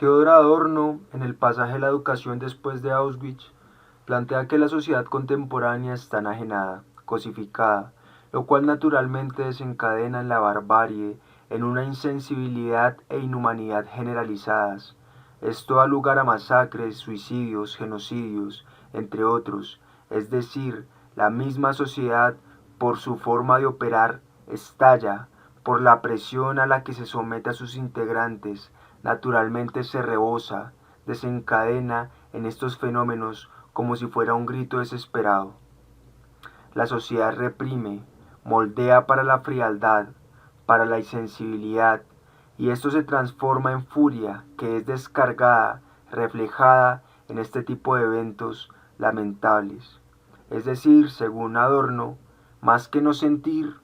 Theodor Adorno, en el pasaje La educación después de Auschwitz, plantea que la sociedad contemporánea está enajenada, cosificada, lo cual naturalmente desencadena en la barbarie, en una insensibilidad e inhumanidad generalizadas. Esto da lugar a masacres, suicidios, genocidios, entre otros, es decir, la misma sociedad, por su forma de operar, estalla, por la presión a la que se somete a sus integrantes, naturalmente se rebosa, desencadena en estos fenómenos como si fuera un grito desesperado. La sociedad reprime, moldea para la frialdad, para la insensibilidad, y esto se transforma en furia que es descargada, reflejada en este tipo de eventos lamentables. Es decir, según Adorno, más que no sentir,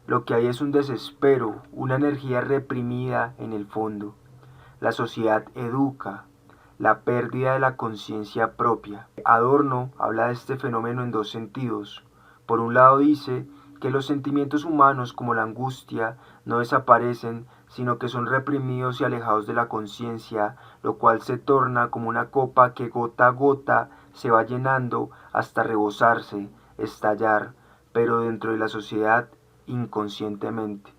lo que hay es un desespero, una energía reprimida en el fondo. La sociedad educa, la pérdida de la conciencia propia. Adorno habla de este fenómeno en dos sentidos. Por un lado dice que los sentimientos humanos como la angustia no desaparecen, sino que son reprimidos y alejados de la conciencia, lo cual se torna como una copa que gota a gota se va llenando hasta rebosarse, estallar, pero dentro de la sociedad inconscientemente.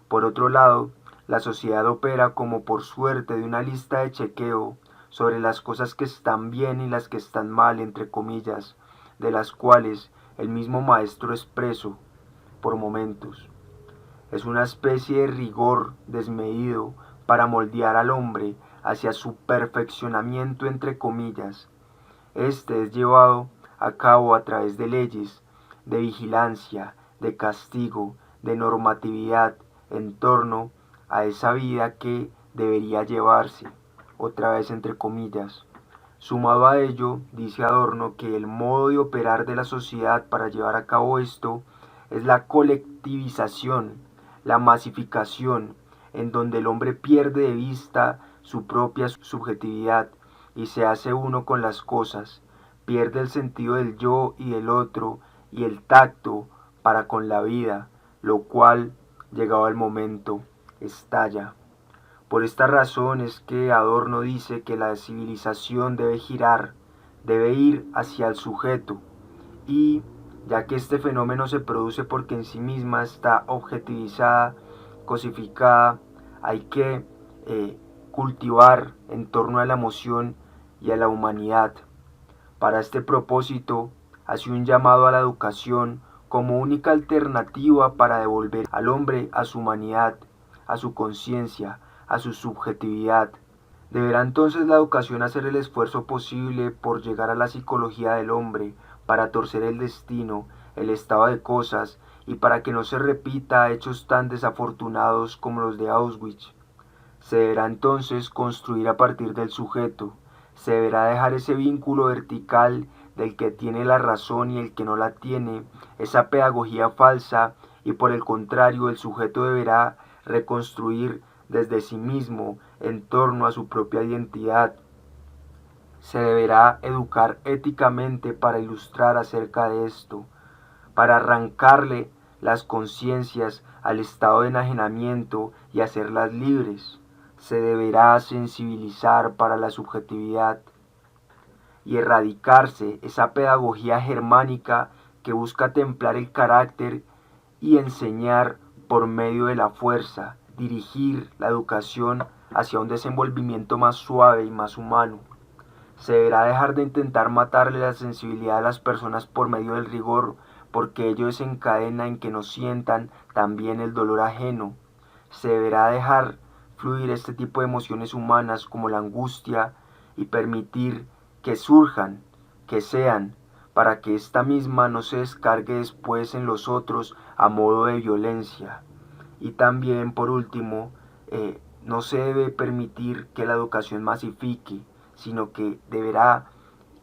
Por otro lado, la sociedad opera como por suerte de una lista de chequeo sobre las cosas que están bien y las que están mal, entre comillas, de las cuales el mismo maestro es preso por momentos. Es una especie de rigor desmedido para moldear al hombre hacia su perfeccionamiento, entre comillas. Este es llevado a cabo a través de leyes, de vigilancia, de castigo, de normatividad en torno a esa vida que debería llevarse, otra vez entre comillas. Sumado a ello, dice Adorno que el modo de operar de la sociedad para llevar a cabo esto es la colectivización, la masificación, en donde el hombre pierde de vista su propia subjetividad y se hace uno con las cosas, pierde el sentido del yo y del otro y el tacto para con la vida, lo cual, llegado el momento, estalla. Por esta razón es que Adorno dice que la civilización debe girar, debe ir hacia el sujeto, y ya que este fenómeno se produce porque en sí misma está objetivizada, cosificada, hay que cultivar en torno a la emoción y a la humanidad. Para este propósito, hace un llamado a la educación como única alternativa para devolver al hombre a su humanidad, a su conciencia, a su subjetividad. Deberá entonces la educación hacer el esfuerzo posible por llegar a la psicología del hombre, para torcer el destino, el estado de cosas, y para que no se repita hechos tan desafortunados como los de Auschwitz. Se deberá entonces construir a partir del sujeto, se deberá dejar ese vínculo vertical del que tiene la razón y el que no la tiene, esa pedagogía falsa, y por el contrario el sujeto deberá reconstruir desde sí mismo en torno a su propia identidad. Se deberá educar éticamente para ilustrar acerca de esto, para arrancarle las conciencias al estado de enajenamiento y hacerlas libres. Se deberá sensibilizar para la subjetividad y erradicarse esa pedagogía germánica que busca templar el carácter y enseñar por medio de la fuerza, dirigir la educación hacia un desenvolvimiento más suave y más humano. Se deberá dejar de intentar matarle la sensibilidad a las personas por medio del rigor, porque ello desencadena en que no sientan también el dolor ajeno. Se deberá dejar fluir este tipo de emociones humanas como la angustia y permitir que surjan, que sean, para que esta misma no se descargue después en los otros a modo de violencia. Y también, por último, no se debe permitir que la educación masifique, sino que deberá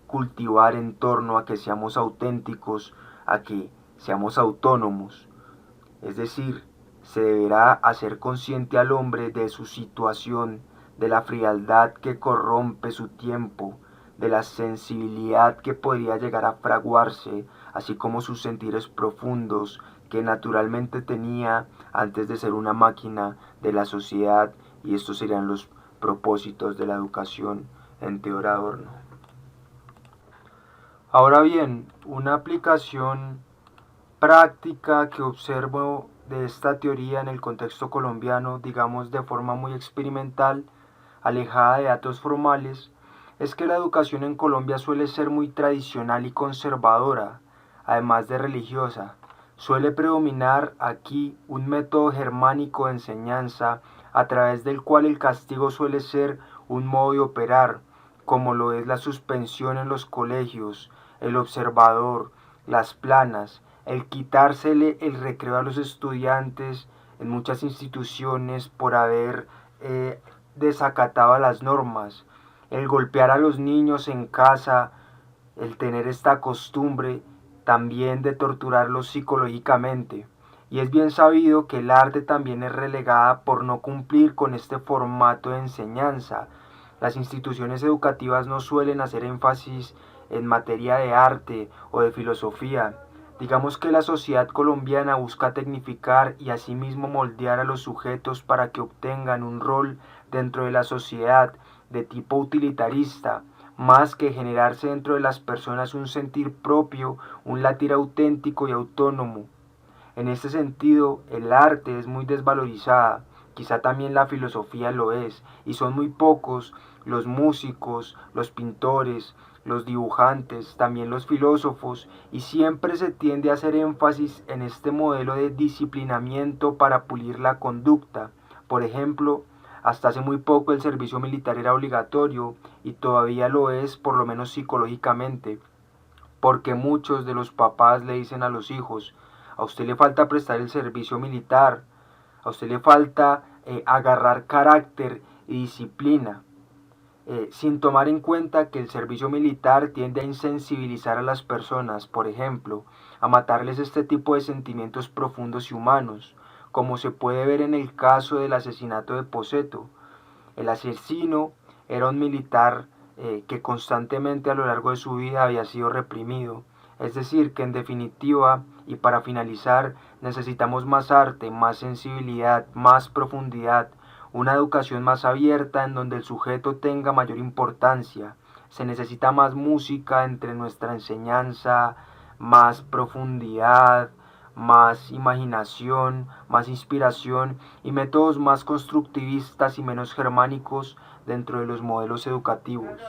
cultivar en torno a que seamos auténticos, a que seamos autónomos. Es decir, se deberá hacer consciente al hombre de su situación, de la frialdad que corrompe su tiempo, de la sensibilidad que podría llegar a fraguarse, así como sus sentires profundos que naturalmente tenía antes de ser una máquina de la sociedad, y estos serían los propósitos de la educación en Teodoro Adorno. Ahora bien, una aplicación práctica que observo de esta teoría en el contexto colombiano, digamos de forma muy experimental, alejada de datos formales, es que la educación en Colombia suele ser muy tradicional y conservadora, además de religiosa. Suele predominar aquí un método germánico de enseñanza a través del cual el castigo suele ser un modo de operar, como lo es la suspensión en los colegios, el observador, las planas, el quitársele el recreo a los estudiantes en muchas instituciones por haber desacatado a las normas, el golpear a los niños en casa, el tener esta costumbre también de torturarlos psicológicamente. Y es bien sabido que el arte también es relegada por no cumplir con este formato de enseñanza. Las instituciones educativas no suelen hacer énfasis en materia de arte o de filosofía. Digamos que la sociedad colombiana busca tecnificar y asimismo moldear a los sujetos para que obtengan un rol dentro de la sociedad de tipo utilitarista, más que generarse dentro de las personas un sentir propio, un latir auténtico y autónomo. En este sentido, el arte es muy desvalorizada, quizá también la filosofía lo es, y son muy pocos los músicos, los pintores, los dibujantes, también los filósofos, y siempre se tiende a hacer énfasis en este modelo de disciplinamiento para pulir la conducta. Por ejemplo, hasta hace muy poco el servicio militar era obligatorio y todavía lo es, por lo menos psicológicamente, porque muchos de los papás le dicen a los hijos: a usted le falta prestar el servicio militar, a usted le falta agarrar carácter y disciplina, sin tomar en cuenta que el servicio militar tiende a insensibilizar a las personas, por ejemplo, a matarles este tipo de sentimientos profundos y humanos, como se puede ver en el caso del asesinato de Poseto. El asesino era un militar que constantemente a lo largo de su vida había sido reprimido. Es decir, que en definitiva, y para finalizar, necesitamos más arte, más sensibilidad, más profundidad, una educación más abierta en donde el sujeto tenga mayor importancia. Se necesita más música entre nuestra enseñanza, más profundidad, más imaginación, más inspiración y métodos más constructivistas y menos germánicos dentro de los modelos educativos.